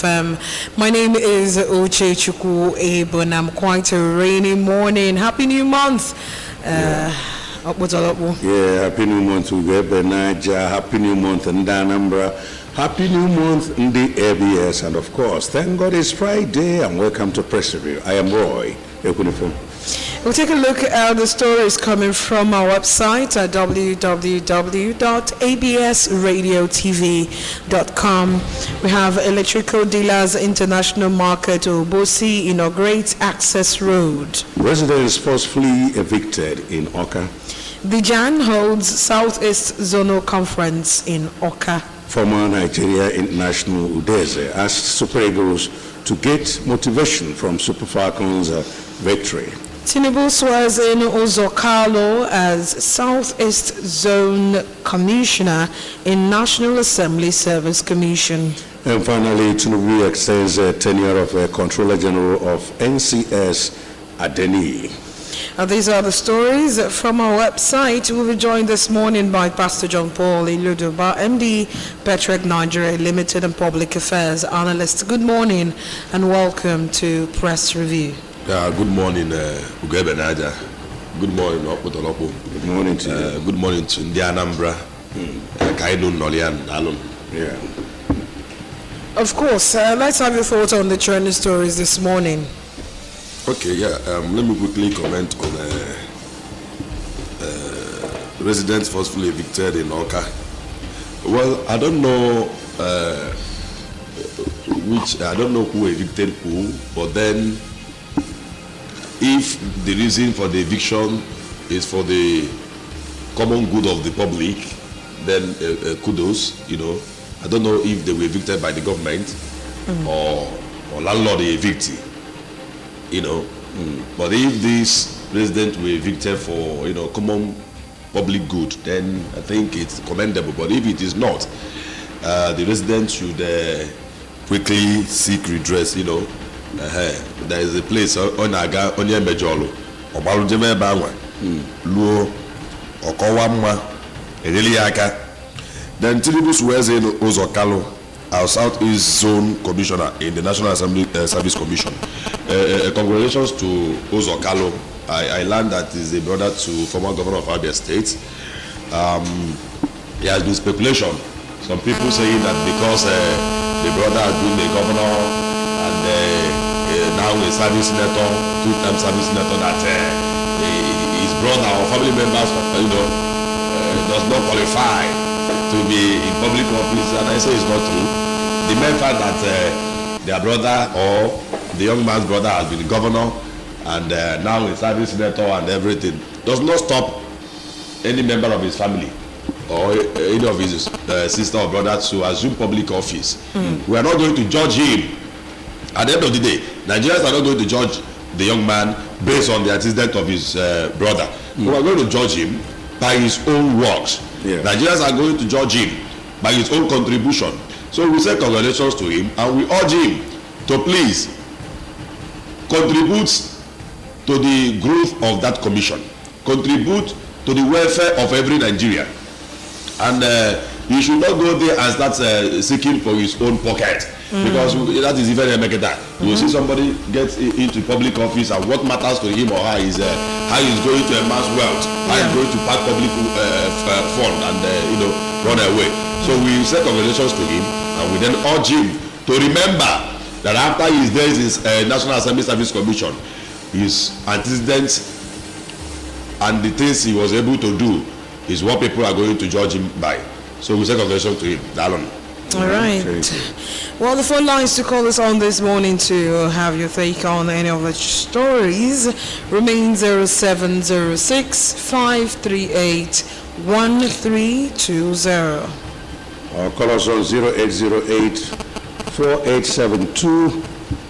My name is Uche Chukwu Ebo and I'm quite a rainy morning. Happy new month. Yeah, happy new month to Naija. Happy new month in Anambra. Happy new month in the ABS. And of course, thank God it's Friday and welcome to Press Review. I am Roy. We'll take a look at the stories coming from our website at www.absradiotv.com. We have Electrical Dealers International Market Obosi inaugurates access road. Residents forcefully evicted in Oka. The Jan holds Southeast Zonal Conference in Oka. Former Nigeria International Udeze asked Super Eagles to get motivation from Super Falcons' victory. Tinubu swears in Uzokalo as Southeast Zone Commissioner in National Assembly Service Commission. And finally, Tinubu extends the tenure of Controller General of NCS Adeni. These are the stories from our website. We'll be joined this morning by Pastor John Paul Iluduba, MD, Petrec Nigeria Limited and Public Affairs Analyst. Good morning and welcome to Press Review. Good morning, Ugebe Naja. Good morning, Okpotolopo. Good morning to you. Good morning to Anambra. Kainun Nolian Alun. Yeah. Of course, let's have your thoughts on the trending stories this morning. Okay, let me quickly comment on residents forcefully evicted in Oka. Well, I don't know who evicted who, but then if the reason for the eviction is for the common good of the public, then kudos, I don't know if they were evicted by the government or landlord evicted, But if these residents were evicted for, common public good, then I think it's commendable. But if it is not, the residents should quickly seek redress, There is a place on Aga onye mejolo obalujeme banwa luo okowamma edeli aka. Then Tinubu swears in Uzokalo, our Southeast Zone Commissioner in the National Assembly Service Commission. Congratulations to Uzokalo. I learned that he's a brother to former governor of Abia State. There has been speculation. Some people saying that because the brother has been a governor and now a service senator, two-time service senator, that his brother or family members, does not qualify to be in public office, and I say it's not true. The mere fact that their brother or the young man's brother has been governor and now a service senator and everything does not stop any member of his family or any of his sister or brother to assume public office. We are not going to judge him. At the end of the day, Nigerians are not going to judge the young man based on the antecedent of his brother. We are going to judge him by his own works. Yeah. Nigerians are going to judge him by his own contribution. So we say congratulations to him and we urge him to please contribute to the growth of that commission, contribute to the welfare of every Nigerian. And he should not go there and start seeking for his own pocket. Because that is even a make that. You see somebody get into public office and what matters to him or her is how he's going to amass wealth, how he's going to pack public fund and run away. So we say congratulations to him and we then urge him to remember that after his days in National Assembly Service Commission, his antecedents and the things he was able to do is what people are going to judge him by. So we say congratulations to him. Dalon. All right. Well, the phone lines to call us on this morning to have your take on any of the stories remain 0706 538 1320. Or call us on 0808 4872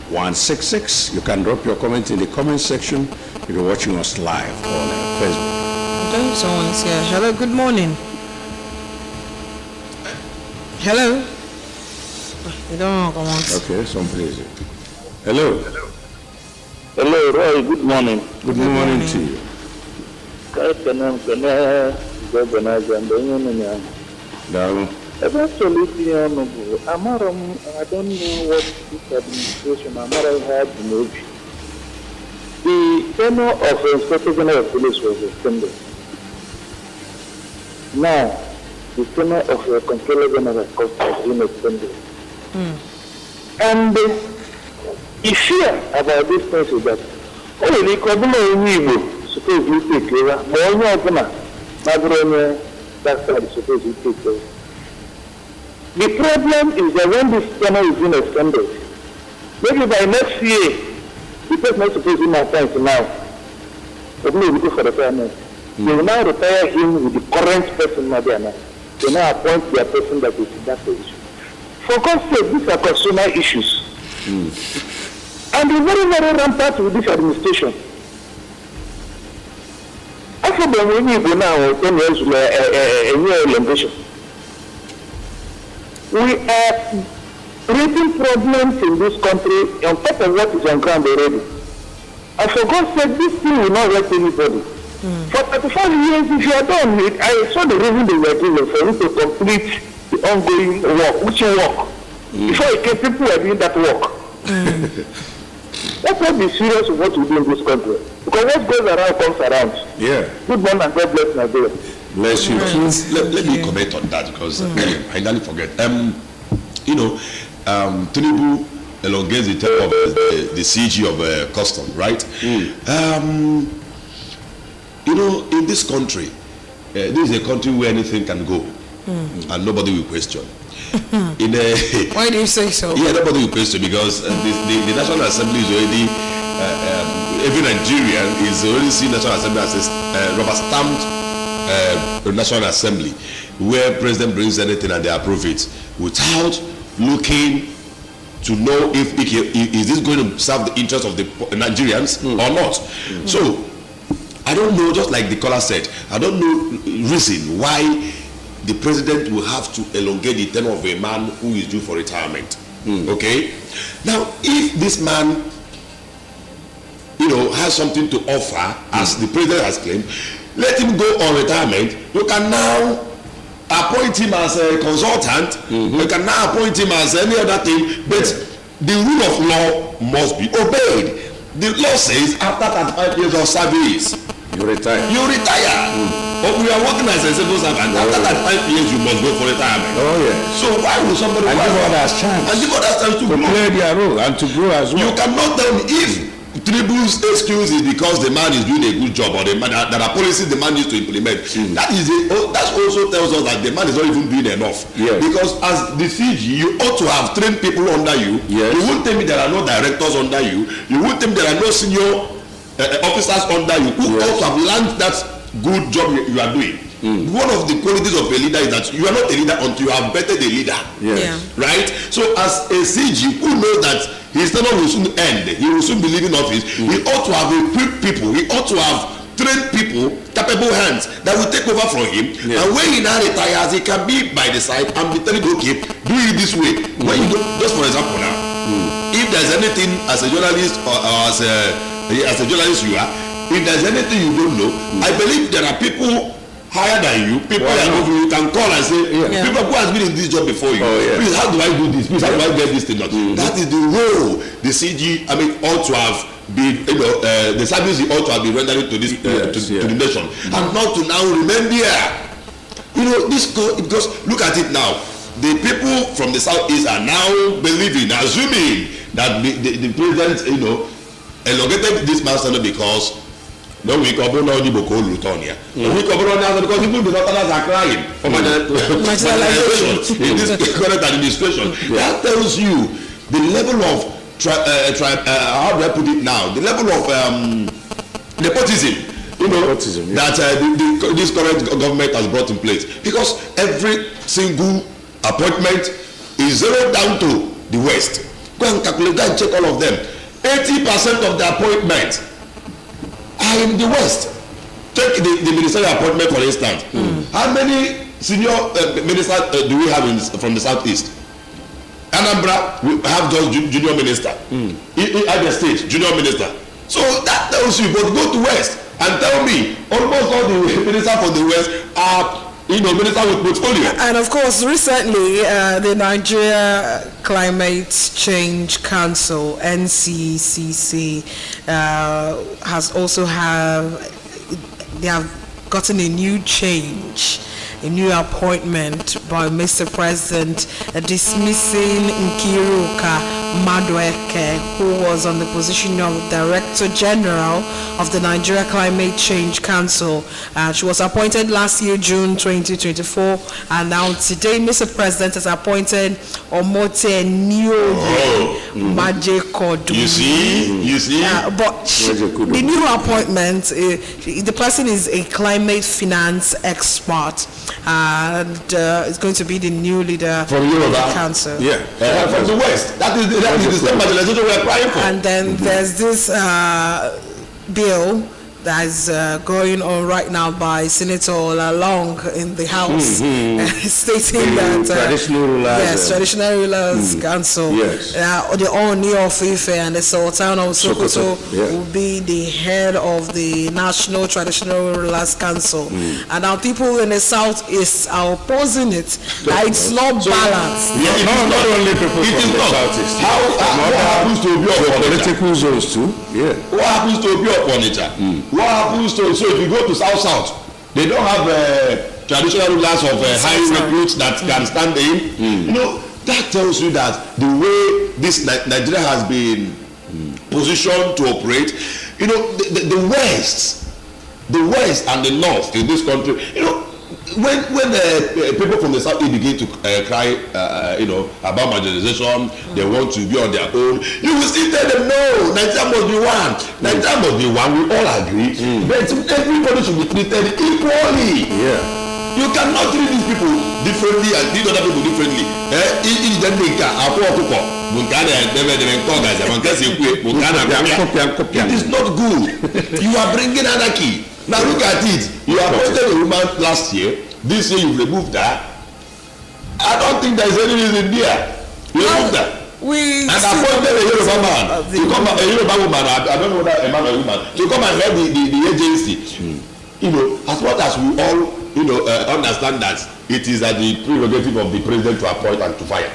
166. You can drop your comment in the comment section if you're watching us live on Facebook. Okay, someone is here. Hello, good morning. Hello. You don't know, come on. Okay, please. Hello. Hello, Roy. Good morning. Good morning to you. Down. Eventually, honorable, I don't know what this administration, Amara had in Obi. The tenure of the Inspector General of Police was extended. Now, the tenure of the Controller General of Court has been extended. And the fear about this thing is that, the Kabula Igbo supposedly take over, but only that side is supposed to take over. The problem is that when this tenure is being extended, maybe by next year, the person is supposed to be appointed now, but no, we go for retirement. They will now retire him with the current person now. They now appoint their person that is in that position. For God's sake, these are consumer issues. And they're very, very rampant with this administration. After the we go now 10 years a new elevation. We are creating problems in this country on top of what is on ground already. And for God's sake, this thing will not hurt anybody. For 35 years, if you are done with, I saw the reason they were given for you to complete the ongoing work, which work. Before it came, people were doing that work. Let's not be serious with what we do in this country. Because what goes around comes around. Yeah. Good morning and God bless Nigeria. Bless you. Let me comment on that because I nearly forget. Tinubu elongates the term of the CG of custom, right? In this country, this is a country where anything can go and nobody will question. Why do you say so? Yeah, nobody will question because the National Assembly is already, every Nigerian is already seen National Assembly as a rubber-stamped National Assembly where President brings anything and they approve it without looking to know if is this going to serve the interest of the Nigerians or not. So, I don't know, just like the caller said, I don't know reason why the president will have to elongate the tenure of a man who is due for retirement. Okay? Now, if this man, has something to offer, as the president has claimed, let him go on retirement. You can now appoint him as a consultant. You can now appoint him as any other thing. But the rule of law must be obeyed. The law says after 35 years of service, you retire. But we are working as a civil servant. After that 5 years, you must go for retirement. Oh yeah. So why would somebody give others chance? And give others chance to play their role and to grow as well. You cannot tell me if Tinubu's excuse is because the man is doing a good job or the man there are policies the man needs to implement. That also tells us that the man is not even doing enough. Yes. Because as the CG, you ought to have trained people under you. Yes. You won't tell me there are no directors under you. You won't tell me there are no senior officers under you who also have learned that good job you are doing. One of the qualities of a leader is that you are not a leader until you have bettered a leader. Yes. Right? So as a CG who knows that his tenure will soon end, he will soon be leaving office, he ought to have equipped people, he ought to have trained people, capable hands that will take over from him. And when he now retires, he can be by the side and be telling, okay, do it this way. When you do, just for example now, if there's anything as a journalist or as a journalist you are, if there's anything you don't know, I believe there are people higher than you, people that you can call and say, people who has been in this job before you, please, how do I do this? Please, how do I get this thing done? That is the role the CG, ought to have been, the service he ought to have been rendering to this, to the nation, and not to now remain there. Because look at it now. The people from the southeast are now believing, assuming that the president, elongated this man's tenure because no we cover no the boko lutonia. We cover now because people the northerners are crying for marginalization in this current administration. That tells you the level of how do I put it now? The level of nepotism. That this current government has brought in place, because every single appointment is zeroed down to the West. Go and calculate that and check all of them. 80% of the appointments are in the West. Take the ministerial appointment for instance. How many senior ministers do we have from the southeast? Anambra, we have just junior minister. At the state, junior minister. So that tells you, but go to West and tell me, almost all the ministers from the West are minister with portfolio. And of course, recently, the Nigeria Climate Change Council (NCCC) has also they have gotten a new change, a new appointment by Mr. President, dismissing Nkiruka Madueke, who was on the position of Director General of the Nigeria Climate Change Council. She was appointed last year, June 2024, and now today, Mr. President has appointed Omote Nioye Majekodu. You see? But the new appointment, the person is a climate finance expert, and is going to be the new leader from of the council. Yeah, from the West. That is the same marginalization we are crying for. And then there's this bill that is going on right now by Senator Olalong in the House, stating that traditional rulers, traditional rulers council, the Oni of Ife and the Sultan of Sokoto will be the head of the National Traditional Rulers Council. And now people in the Southeast are opposing it. That it's not balanced. Not only people from the Southeast. What happens to Obi political zones too? Yeah. What happens to Obi Oponita? What happens to, so if you go to South, they don't have traditional rulers of high recruits that can stand in. That tells you that the way this Nigeria has been positioned to operate, the West and the North in this country, when people from the South begin to cry, about marginalization, they want to be on their own, you will still tell them, no, Nigeria must be one. Nigeria must be one, we all agree. But everybody should be treated equally. Yeah. You cannot treat these people differently and treat other people differently. It is not good. You are bringing anarchy. Now look at it. You appointed a woman last year. This year you removed her. I don't think there is any reason there. You removed her. And appointed a Yoruba man to come, a Yoruba woman. I don't know whether a man or a woman to come and head the agency. As much as we all understand that it is at the prerogative of the president to appoint and to fire.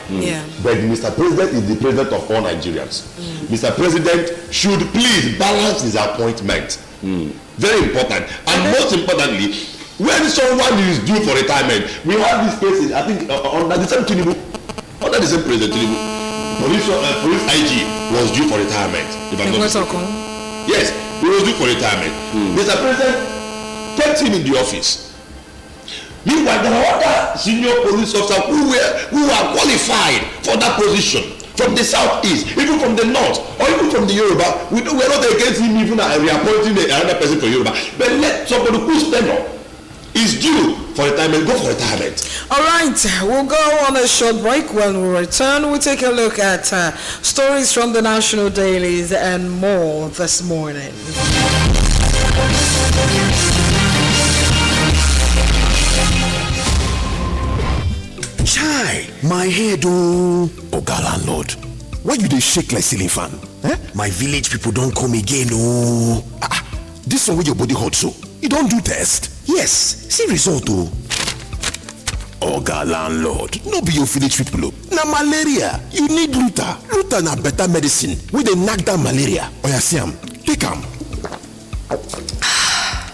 But Mr. President is the president of all Nigerians. Mr. President should please balance his appointment. Very important. And most importantly, when someone is due for retirement, we have these cases, I think, under the same Tinubu, under the same president Tinubu, police IG was due for retirement. If I'm not mistaken. Yes, he was due for retirement. Mr. President kept him in the office. Meanwhile, there are other senior police officers who are qualified for that position from the Southeast, even from the North, or even from the Yoruba. We are not against him even reappointing another person for Yoruba. But let somebody who's tenure is due for retirement, go for retirement. All right, we'll go on a short break. When we return, we'll take a look at stories from the national dailies and more this morning. Chai, my head oh. Oga landlord, why you dey shake like ceiling fan? My village people don't come again oh. This one with your body hot so, you don't do test? Yes, see result oh. Oga landlord, no be your village people oh. Na malaria, you need Luta. Luta na better medicine wey dey knack down malaria. Oya see am, take am.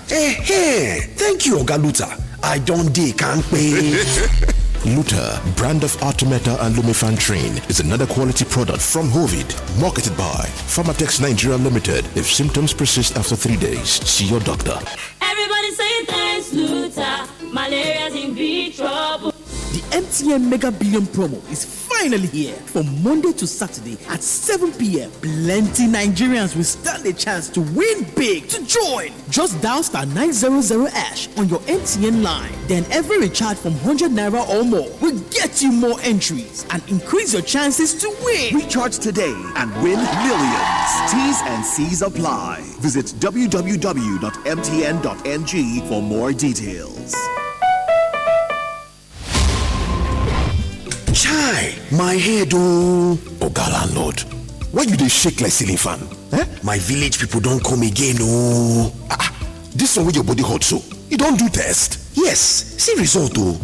Thank you Oga Luta. I don't dey kampe. Luta, brand of Artemata and Lumefantrine, is another quality product from Hovid, marketed by Pharmatex Nigeria Limited. If symptoms persist after 3 days, see your doctor. Everybody saying thanks, Luta. Malaria's in big trouble. The MTN Mega Billion promo is finally here. From Monday to Saturday at 7 p.m. Plenty Nigerians will stand a chance to win big. To join, just dial *900# on your MTN line. Then every recharge from 100 naira or more will get you more entries and increase your chances to win. Recharge today and win millions. T's and C's apply. Visit www.mtn.ng for more details. Chai, my head oh. Oga landlord, why you dey shake like ceiling fan? My village people don't come again oh. This one with your body hot so, you don't do test? Yes, see result o.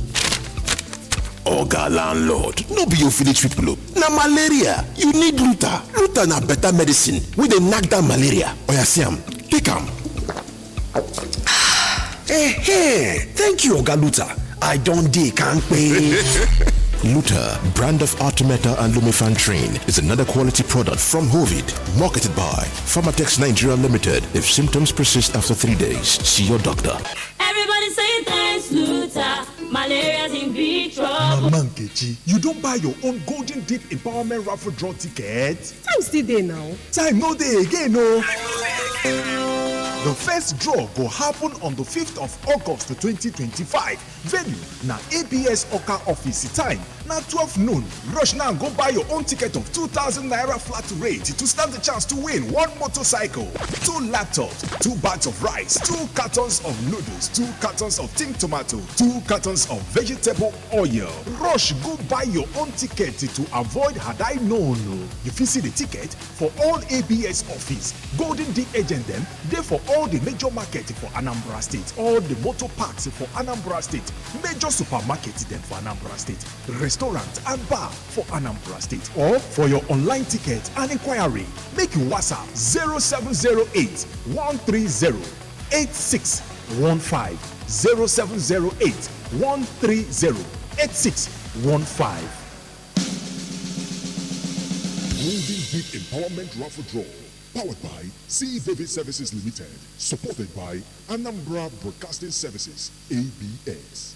Oga landlord, no be your village people. Na malaria, you need Luta. Luta na better medicine wey dey knack down malaria. Oya see am, take am. Thank you Oga Luta. I don dey kampe. Luta, brand of Artemata and Lumefantrine, is another quality product from Hovid, marketed by Pharmatex Nigeria Limited. If symptoms persist after 3 days, see your doctor. Everybody say thanks, Luta. Malaria's in big trouble. Mama Nkechi, you don't buy your own Golden Deep Empowerment Raffle Draw ticket? Time still there now. Time no day again, no. The first draw go happen on the 5th of August 2025. Venue na ABS Oka office. Time na 12 noon. Rush now, go buy your own ticket of 2,000 naira flat rate to stand the chance to win 1 motorcycle, 2 laptops, 2 bags of rice, 2 cartons of noodles, 2 cartons of tin tomato, 2 cartons of vegetable oil. Rush go buy your own ticket to avoid had I known. You fit see the ticket for all ABS office. Golden Deep agent them, they for all the major market for Anambra State, all the motor parks for Anambra State, major supermarket them for Anambra State, restaurant and bar for Anambra State. Or for your online ticket and inquiry, make you WhatsApp 0708 130 8615 0708 130 8615. Golden Deep Empowerment Raffle Draw, powered by C. David Services Limited, supported by Anambra Broadcasting Services, ABS.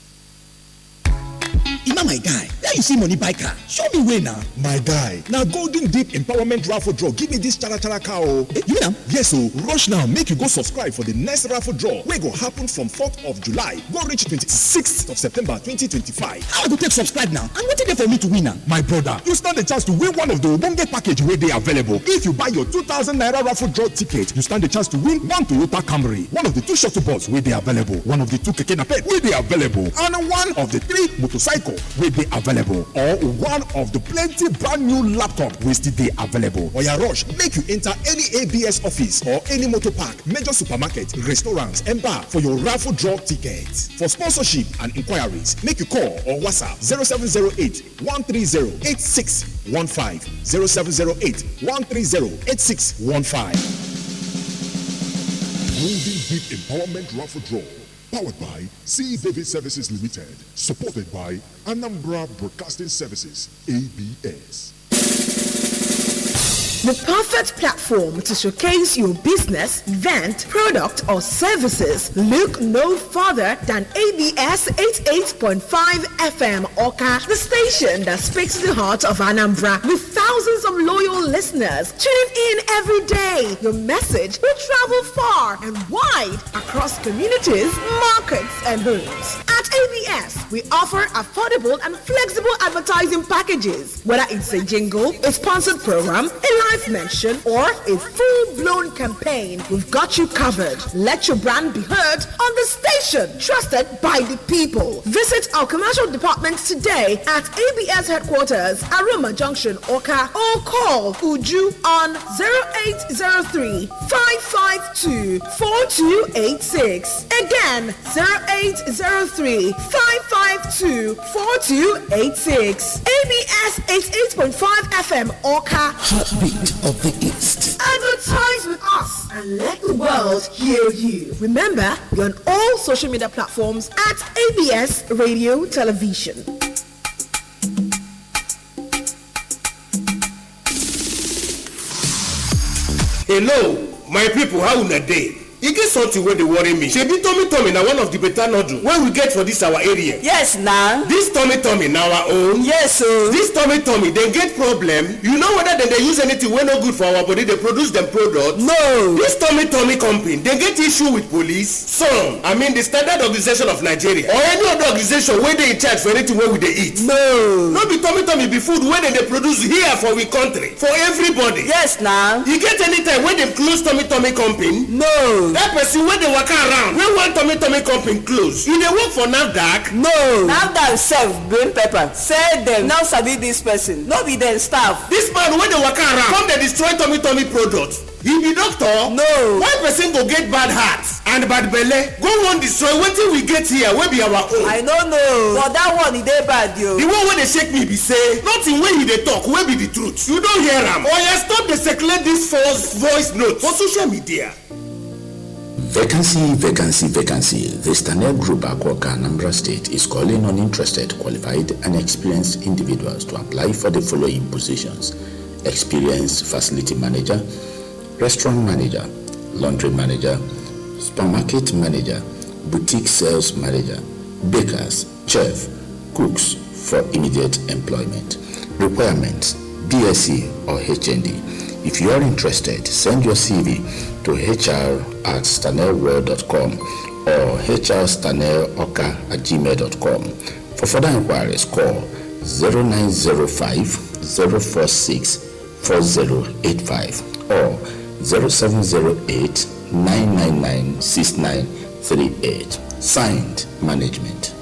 Ima my guy, where you see money buy car? Show me way now. My guy, now Golden Deep Empowerment Raffle Draw. Give me this chara car. You know? Yes, so rush now. Make you go subscribe for the next raffle draw. We go happen from 4th of July. Go reach 26th of September 2025. How I go take subscribe now? And what is there for me to win now? My brother, you stand a chance to win one of the Ubonge package where they are available. If you buy your 2,000 naira raffle draw ticket, you stand a chance to win 1 Toyota Camry, one of the 2 shuttle bus where they are available, one of the 2 Keke Napep where they are available, and one of the 3 motorcycle where they are available, or one of the plenty brand new laptop will still be available. Or ya rush, make you enter any ABS office or any motor park, major supermarket, restaurants, and bar for your raffle draw tickets. For sponsorship and inquiries, make you call or WhatsApp 0708 130 8615 0708 130 8615. Golden Deep Empowerment Raffle Draw, powered by C. David Services Limited, supported by Anambra Broadcasting Services, ABS. The perfect platform to showcase your business, event, product, or services. Look no further than ABS 88.5 FM Oka, the station that speaks to the heart of Anambra, with thousands of loyal listeners tuning in every day. Your message will travel far and wide across communities, markets, and homes. At ABS, we offer affordable and flexible advertising packages. Whether it's a jingle, a sponsored program, a live mention, or a full-blown campaign, we've got you covered. Let your brand be heard on the station, trusted by the people. Visit our commercial department today at ABS headquarters, Aroma Junction, Oka, or call Uju on 0803 552 4286. Again, 0803 552 4286. ABS 88.5 FM Oka. Heartbeat of the East. Advertise with us and let the world hear you. Remember, we're on all social media platforms at ABS Radio Television. Hello, my people, how una dey? E get something wey dey worry me. Shebi tummy na one of the better noodle wey we get for this our area. Yes na. This tummy na our own. Yes o. This tummy dem get problem. You know whether dem dey use anything wey no good for our body dey produce dem product? No. This tummy company dey get issue with police. Some, the Standard Organization of Nigeria or any other organization wey dey in charge for anything wey we dey eat. No. No be tummy be food wey dem dey produce here for we country for everybody. Yes na. E get anytime wey dem close tummy company? No. That person wey dey waka around wey one tummy company close, e dey work for NAFDAC? No. NAFDAC sef brain pepper say dem now sabi this person, no be dem staff. This man wey dey waka around come dey destroy tummy product, he be doctor? No. Why person go get bad heart and bad belle go wan destroy wetin we get here wey be our own. I no know but that one e dey bad yo. The one wey dey shake me be say nothing wey he dey talk wey be the truth. You don hear am. Oya stop dey circulate this false voice note for social media. Vacancy, vacancy, vacancy. The Stanel Group Akwoka, Anambra State is calling on interested, qualified and experienced individuals to apply for the following positions: experienced facility manager, restaurant manager, laundry manager, supermarket manager, boutique sales manager, bakers, chef, cooks for immediate employment. Requirements: BSc or HND. If you are interested, send your CV to hr@stanelworld.com or hrstaneloka@gmail.com. For further inquiries, call 0905 046 4085 or 0708 999 6938. Signed, Management.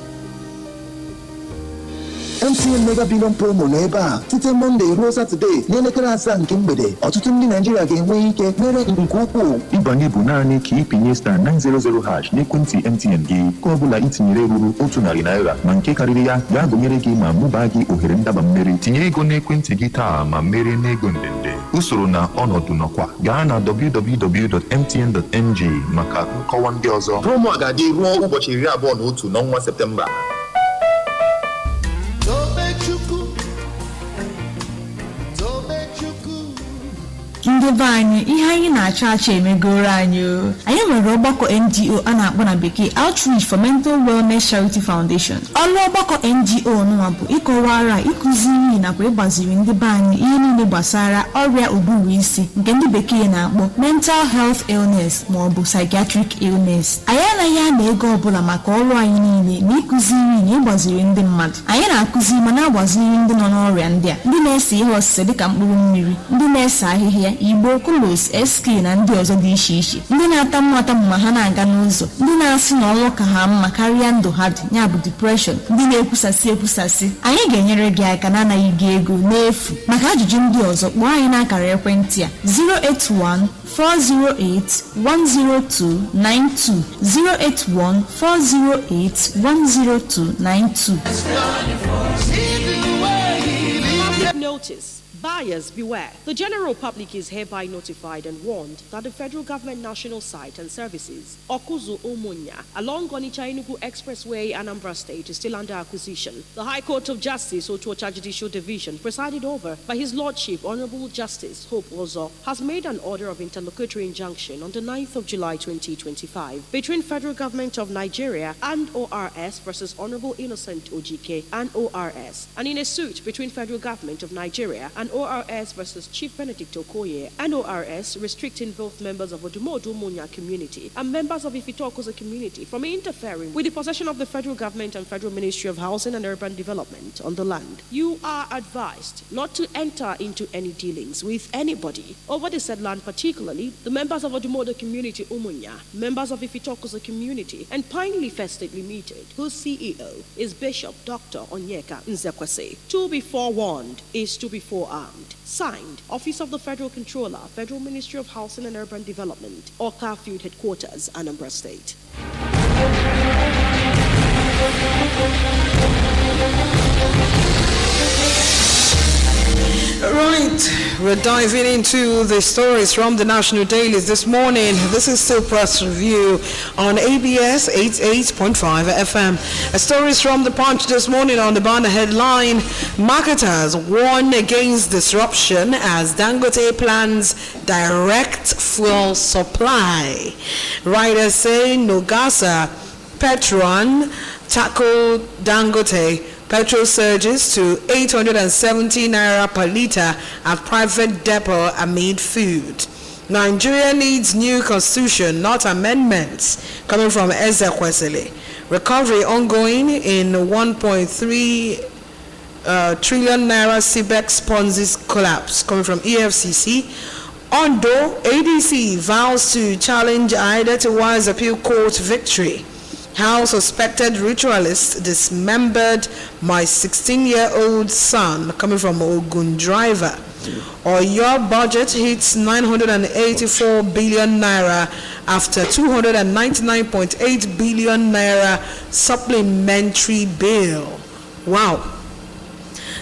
MTN Mega Billion Promo n'ebe a site Monday ruo Saturday n'elekere 7 nke mgbede. Ọtụtụ ndị Naịjirịa ga-enwe ike mere nke ukwuu. Ịbanye bụ naanị ka ịpịnye star 900 hash n'ekwentị MTN gị. Ka ọ bụla itinyere ruru 100 naira ma nke karịrị ya ga-agụnyere gị ma mụbaa gị ohere ndaba mmeri. Tinye ego n'ekwentị gị taa ma merie n'ego ndende. Usoro na ọnọdụ nọkwa. Gaa na www.mtn.ng maka nkọwa ndị ọzọ. Promo a ga-adị ruo ụbọchị 21 n'ọnwa Septemba. ndị be anyị ihe anyị na-achọ achọ emegoro anyị o. Anyị nwere ọgbakọ NGO a na-akpọ na bekee Outreach for Mental Wellness Charity Foundation. Ọrụ ọgbakọ NGO nwa bụ ịkọwara, ịkụziri nakwa ịgbaziri ndị be anyị ihe niile gbasara ọrịa ụbụrụ isi nke ndị bekee na-akpọ mental health illness ma ọ bụ psychiatric illness. Anyị anaghị ana ego ọbụla maka ọrụ anyị niile na ịkụziri na ịgbaziri ndị mmadụ. Anyị na-akụzi ma na-agbaziri ndị nọ n'ọrịa ndị a, ndị na-ese ihe ọsịse dịka mkpụrụ mmiri, ndị na-ese ahịhịa, igbo, kolos, SK na ndị ọzọ dị iche iche, ndị na-ata mmata ma ha na-aga n'ụzọ, ndị na-asị na ọnwụ ka ha mma karịa ndụ ha dị, ya bụ depression, ndị na-ekwusasị ekwusasị. Anyị ga-enyere gị aka na-anaghị gị ego n'efu. Maka ajụjụ ndị ọzọ kpọọ anyị n'akara ekwentị a 081 408 10292 081 408 10292. Notice. Buyers beware. The general public is hereby notified and warned that the Federal Government National Site and Services, Okuzu Umunya, along Onitsha-Enugu Expressway, Anambra State, is still under acquisition. The High Court of Justice, Otuocha Judicial Division, presided over by His Lordship Honorable Justice Hope Ozo, has made an order of interlocutory injunction on the 9th of July 2025 between Federal Government of Nigeria and ORS versus Honorable Innocent Ojike and ORS, and in a suit between Federal Government of Nigeria and ORS versus Chief Benedict Okoye and ORS, restricting both members of Odumodu Munya community and members of Ifitokoza community from interfering with the possession of the federal government and Federal Ministry of Housing and Urban Development on the land. You are advised not to enter into any dealings with anybody over the said land, particularly the members of Odumodu community Umunya, members of Ifitokoza community, and Pine Leaf Estate Limited, whose CEO is Bishop Dr. Onyeka Nzekwese. To be forewarned is to be forearmed. Signed, Office of the Federal Controller, Federal Ministry of Housing and Urban Development, Oka Field Headquarters, Anambra State. Right, we're diving into the stories from the national dailies this morning. This is still Press Review on ABS 88.5 FM. Stories from the Punch this morning on the banner headline: marketers warn against disruption as Dangote plans direct fuel supply. Writers say Nogasa Petron tackle Dangote. Petrol surges to 870 naira per litre at private depot amid food. Nigeria needs new constitution, not amendments. Coming from Ezekwesili. Recovery ongoing in 1.3 trillion naira CBEX Ponzi's collapse. Coming from EFCC. Ondo, ADC vows to challenge Aidetiwa's appeal court victory. How suspected ritualist dismembered my 16-year-old son. Coming from Ogun driver. Or your budget hits 984 billion naira after 299.8 billion naira supplementary bill. Wow.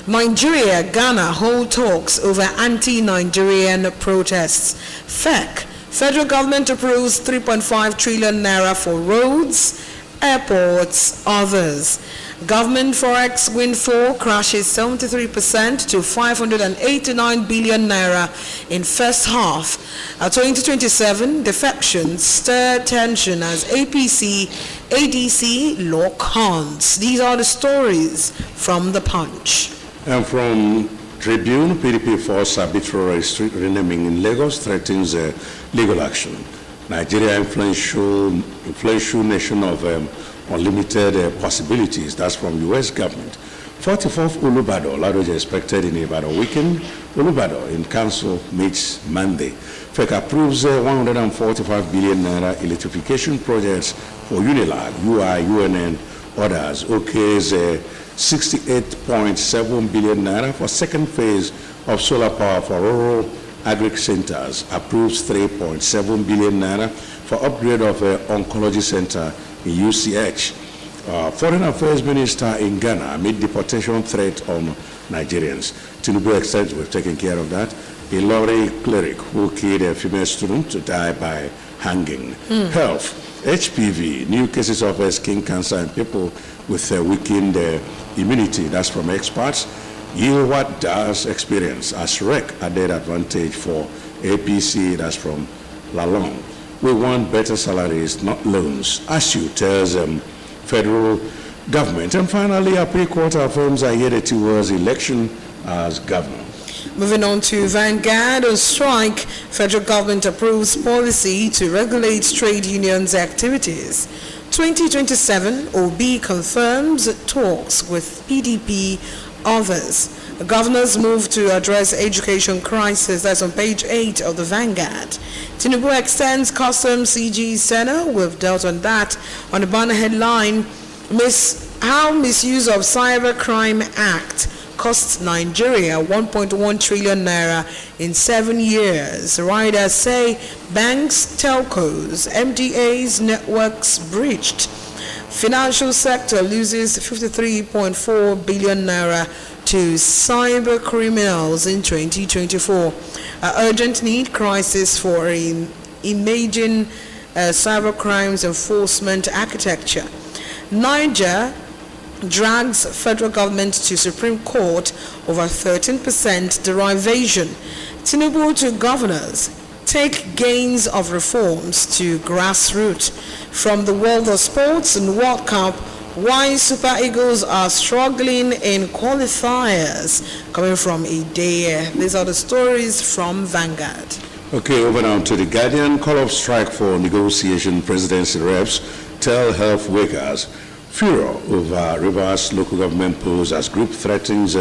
Nigeria, Ghana hold talks over anti-Nigerian protests. FEC, federal government approves 3.5 trillion naira for roads, airports, others. Government forex windfall crashes 73% to 589 billion naira in first half. 2027 defections stir tension as APC, ADC lock horns. These are the stories from the Punch. And from Tribune, PDP force arbitrary street renaming in Lagos threatens legal action. Nigeria influential nation of unlimited possibilities. That's from U.S. government. 44th Olubado, Ladoja expected in Ibadan weekend. Olubado in council meets Monday. FEC approves 145 billion naira electrification projects for Unilag, UI, UNN, others. OK's 68.7 billion naira for second phase of solar power for rural agric centers. Approves 3.7 billion naira for upgrade of oncology center in UCH. Foreign Affairs Minister in Ghana made deportation threat on Nigerians. Tinubu extends, we've taken care of that. A lorry cleric who killed a female student to die by hanging. Health, HPV, new cases of skin cancer in people with weakened immunity. That's from experts. Yield what does experience as REC added advantage for APC. That's from Lalong. We want better salaries, not loans, ASU tells federal government. And finally, a pre-quarter firms are headed towards election as governor. Moving on to Vanguard on strike, federal government approves policy to regulate trade unions' activities. 2027, OB confirms talks with PDP, others. The governor's move to address education crisis, that's on page 8 of the Vanguard. Tinubu extends custom CG center. We've dealt on that. On the banner headline, how misuse of Cybercrime Act costs Nigeria 1.1 trillion naira in 7 years. Riders say banks, telcos, MDAs, networks breached. Financial sector loses 53.4 billion naira to cyber criminals in 2024. Urgent need crisis for imaging cyber crimes enforcement architecture. Niger drags federal government to Supreme Court over 13% derivation. Tinubu to governors, take gains of reforms to grassroots. From the world of sports and World Cup, why Super Eagles are struggling in qualifiers. Coming from Idea. These are the stories from Vanguard. Okay, over now to the Guardian. Call of strike for negotiation. Presidency reps tell health workers. Furor over Rivers local government polls as group threatens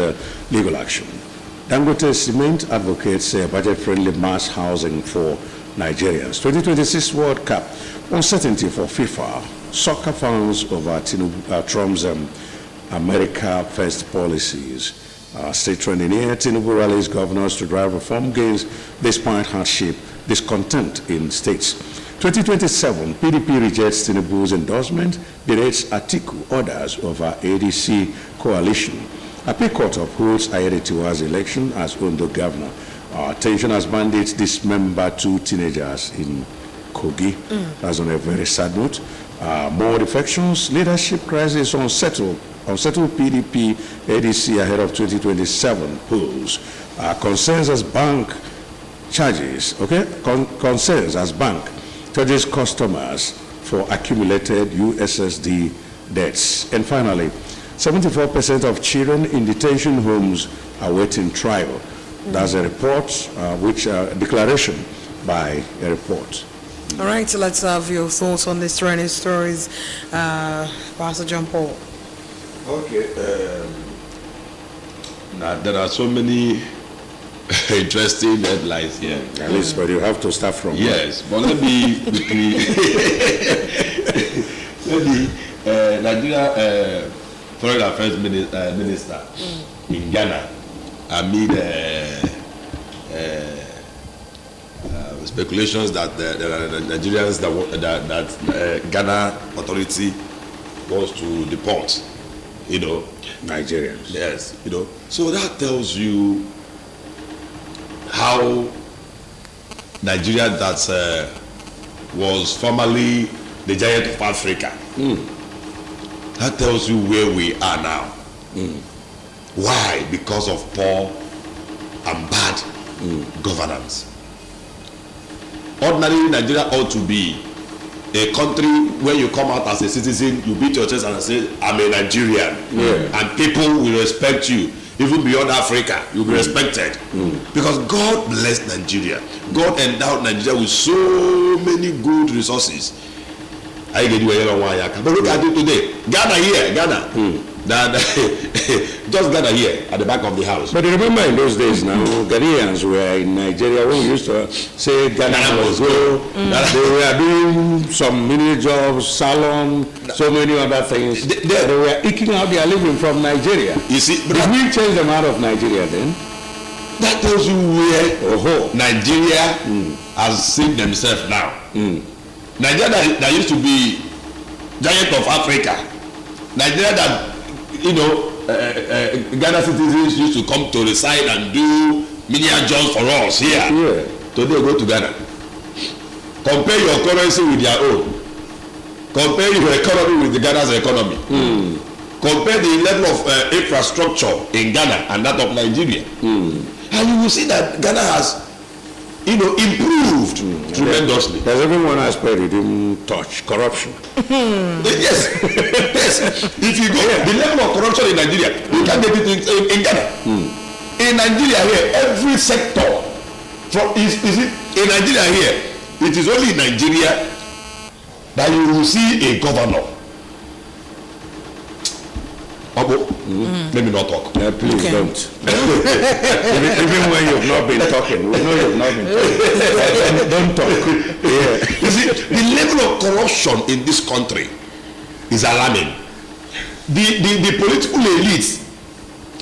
legal action. Dangote Cement advocates budget-friendly mass housing for Nigerians. 2026 World Cup uncertainty for FIFA. Soccer fans over Trump's America First policies. State trending here. Tinubu rallies governors to drive reform gains despite hardship, discontent in states. 2027, PDP rejects Tinubu's endorsement, berates Atiku, orders over ADC coalition. Appeal Court upholds Ayedatiwa's election as Ondo governor. Tension has bandits dismember 2 teenagers in Kogi. That's on a very sad note. More defections, leadership crisis unsettled PDP, ADC ahead of 2027 polls. Concerns as bank charges, concerns as bank charges customers for accumulated USSD debts. And finally, 74% of children in detention homes are waiting trial. That's a report, declaration by a report. All right, so let's have your thoughts on these trending stories, Pastor John Paul. Okay, now there are so many interesting headlines here. At least, but you have to start from yes. But let me quickly. Nigeria Foreign Affairs Minister in Ghana amid speculations that there are Nigerians that Ghana authority wants to deport, Nigerians. Yes, So that tells you how Nigeria that was formerly the giant of Africa. That tells you where we are now. Why? Because of poor and bad governance. Ordinarily, Nigeria ought to be a country where you come out as a citizen, you beat your chest and say, I'm a Nigerian. And people will respect you. Even beyond Africa, you'll be respected. Because God blessed Nigeria. God endowed Nigeria with so many good resources. But look at it today. Ghana here, just Ghana here at the back of the house. But remember in those days now, Ghanaians were in Nigeria. When we used to say Ghana was good, they were doing some mini jobs, salon, so many other things. They were eking out their living from Nigeria. You see, did we change them out of Nigeria then? That tells you where Nigeria has seen themselves now. Nigeria that used to be giant of Africa. Nigeria that, Ghana citizens used to come to reside and do menial jobs for us here. Today go to Ghana. Compare your currency with their own. Compare your economy with the Ghana's economy. Compare the level of infrastructure in Ghana and that of Nigeria. And you will see that Ghana has improved tremendously. There's even one aspect it didn't touch: corruption. Yes. If you go, the level of corruption in Nigeria, you can't get it in Ghana. In Nigeria here, every sector, in Nigeria here, it is only in Nigeria that you will see a governor. Let me not talk. Please don't. Even when you've not been talking, we know you've not been talking. Don't talk. You see, the level of corruption in this country is alarming. The political elites.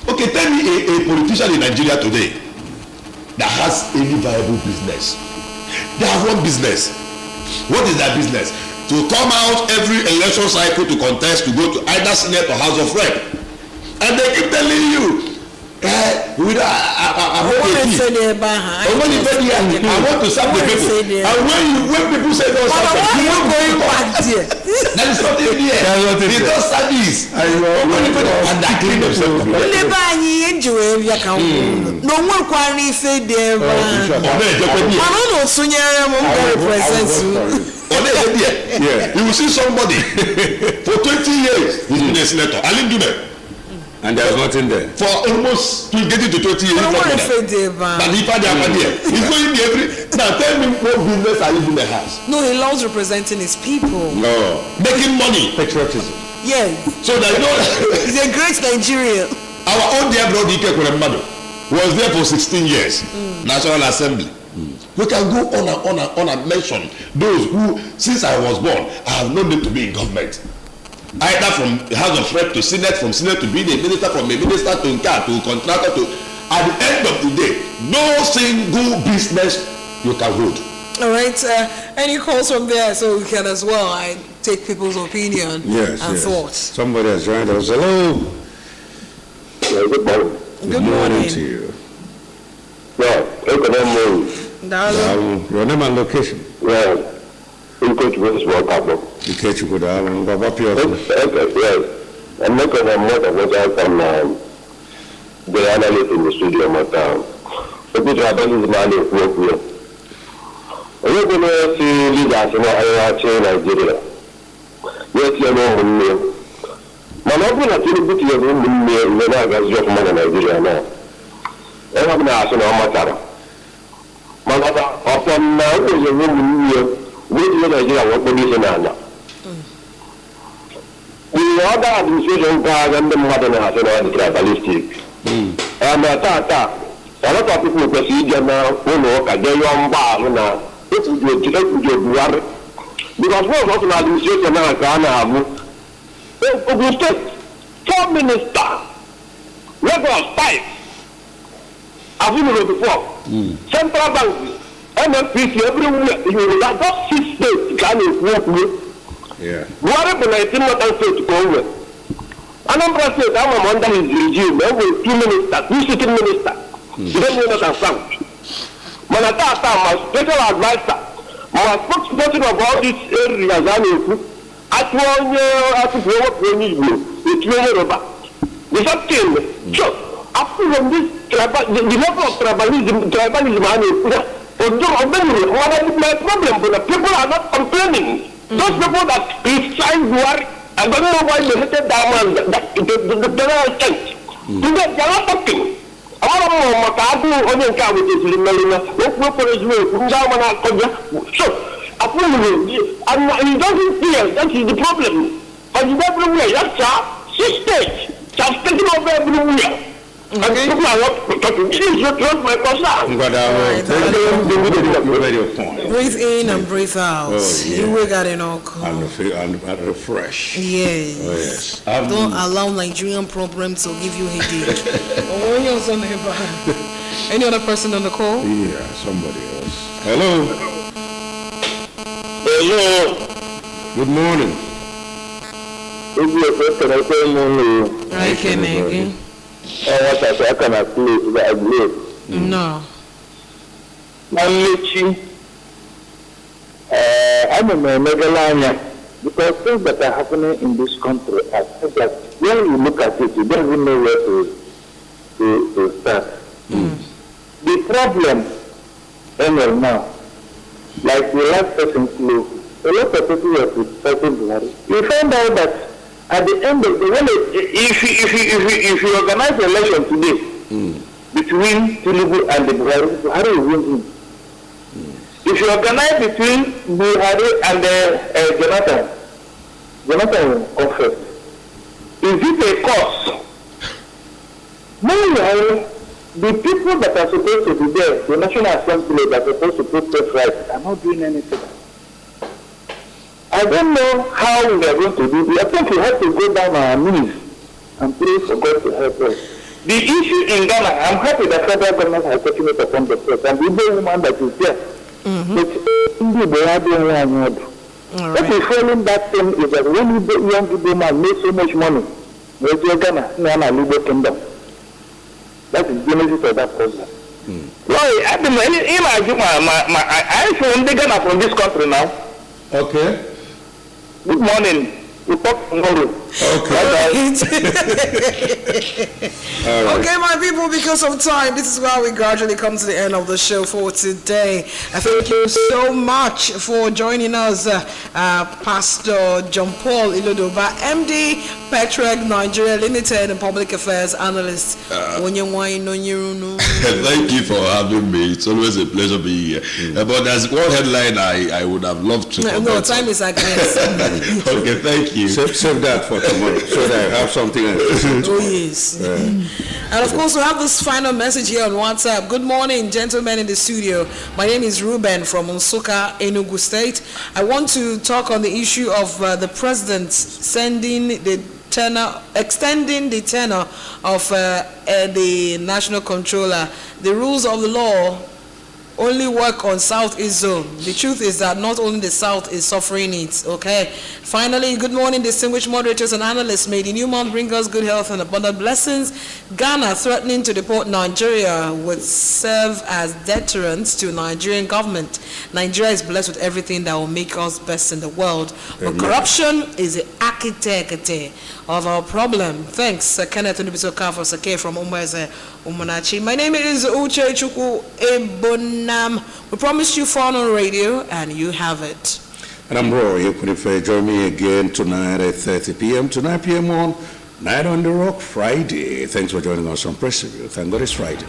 Okay, tell me a politician in Nigeria today that has any viable business. They have one business. What is their business? To come out every election cycle to contest to go to either Senate or House of Rep. And they keep telling you, I want to serve the people. And when people say those things, that is not in here. They don't service. And they clean themselves. You will see somebody for 20 years he's been a senator. And there's nothing there. For almost to get into 20 years. But he's going every. Now tell me what business are you in the house? No, he loves representing his people. No. Making money. Patriotism. Yes. So that he's a great Nigerian. Our own dear brother Ike Kuremadu was there for 16 years. National Assembly. We can go on and mention those who, since I was born, I have known them to be in government. Either from House of Rep to Senate, from Senate to be the minister, from a minister to contractor to. At the end of the day, no single business you can hold. All right. Any calls from there so we can as well take people's opinion and thoughts. Somebody has joined us. Hello. Good morning. Good morning to you. Your name and location. In coach was what happened. You catch you good album. Okay, yes. I'm not going to more of what I can the analyst in the studio my time. But this is my work here. We're going to see leaders in Nigeria. Yes, you know me. My uncle has been put your room in the Nigeria now. I have now seen how much. My mother, upon now, is a room in here. With Nigeria, what position now? The other administration card and the modern national capitalistic. And a lot of people procedure now, who know, can get your bar now. This is the direct worry. Because what was an administration now can have 4 ministers, Lagos 5, I've been here before. Central Bank, NFPC, everywhere. You will have just 6 states can work with. Yeah. What happened? I think what I said to go over. Anambra State, I'm under his regime. There were 2 ministers, 2 sitting ministers. He don't know that I'm found. Manata, my special advisor, my spokesperson of all these areas, at 1 year, at 4 years, it's really about. The same thing. So, after this, the level of tribalism, my problem, but the people are not complaining. Those people that criticize war, I don't know why they hated Diamond, the general state. Today, they are not talking. I want to know what I do on the car with this Melina. Let's go for his way. So, he doesn't fear. That is the problem. But he's everywhere. That's 6 states. Just taking over everywhere. And people are not talking. This is not my concern. Breathe in and breathe out. You will get it all. And refresh. Yes. Oh, yes. Don't allow Nigerian problems to give you headache. Any other person on the call? Yeah, somebody else. Hello. Hello. Good morning. I can again. I cannot play that I No. I'm a Megalania because things that are happening in this country, I think that when you look at it, you don't even know where to start. The problem now, like the last person flew, a lot of people were criticizing. You find out that at the end of the day, if you organize an election today between Tinubu and the Buhari, Buhari will win him. If you organize between Buhari and Jonathan will come first. Is it a cause? Meanwhile, the people that are supposed to be there, the National Assembly that are supposed to protest rights, are not doing anything. I don't know how we are going to do it. I think we have to go down on our knees and pray for God to help us. The issue in Ghana, I'm happy that federal government has taken it upon the press, and the Igbo woman that is there. But indeed, they are doing one. What is failing that thing is that when young Igbo man makes so much money, they say Ghana, Igbo kingdom. That is the genesis of that problem. Well, at the moment, I from the Ghana from this country now. Okay. Good morning. We talk tomorrow. Okay. Okay, my people, because of time, this is why we gradually come to the end of the show for today. I thank you so much for joining us, Pastor John Paul Ilodoba, MD, Petreg Nigeria Limited, and Public Affairs Analyst. Thank you for having me. It's always a pleasure being here. But there's one headline I would have loved to comment. No, time is against. Okay, thank you. Save that for tomorrow so that I have something else. Oh, yes. And of course, we have this final message here on WhatsApp. Good morning, gentlemen in the studio. My name is Ruben from Nsukka, Enugu State. I want to talk on the issue of the president extending the tenure of the national controller. The rules of the law only work on Southeast zone. The truth is that not only the South is suffering it, okay? Finally, good morning, distinguished moderators and analysts. May the new month bring us good health and abundant blessings. Ghana threatening to deport Nigeria would serve as deterrents to Nigerian government. Nigeria is blessed with everything that will make us best in the world. But corruption is the architect of our problem. Thanks, Kenneth Unibisoka for Sake from Umweze Umunachi. My name is Uche Chukwu Ebonam. We promised you fun on radio, and you have it. And I'm Roy. Join me again tonight at 30 p.m. to 9 p.m. on Night on the Rock Friday. Thanks for joining us on Press Review. Thank God it's Friday.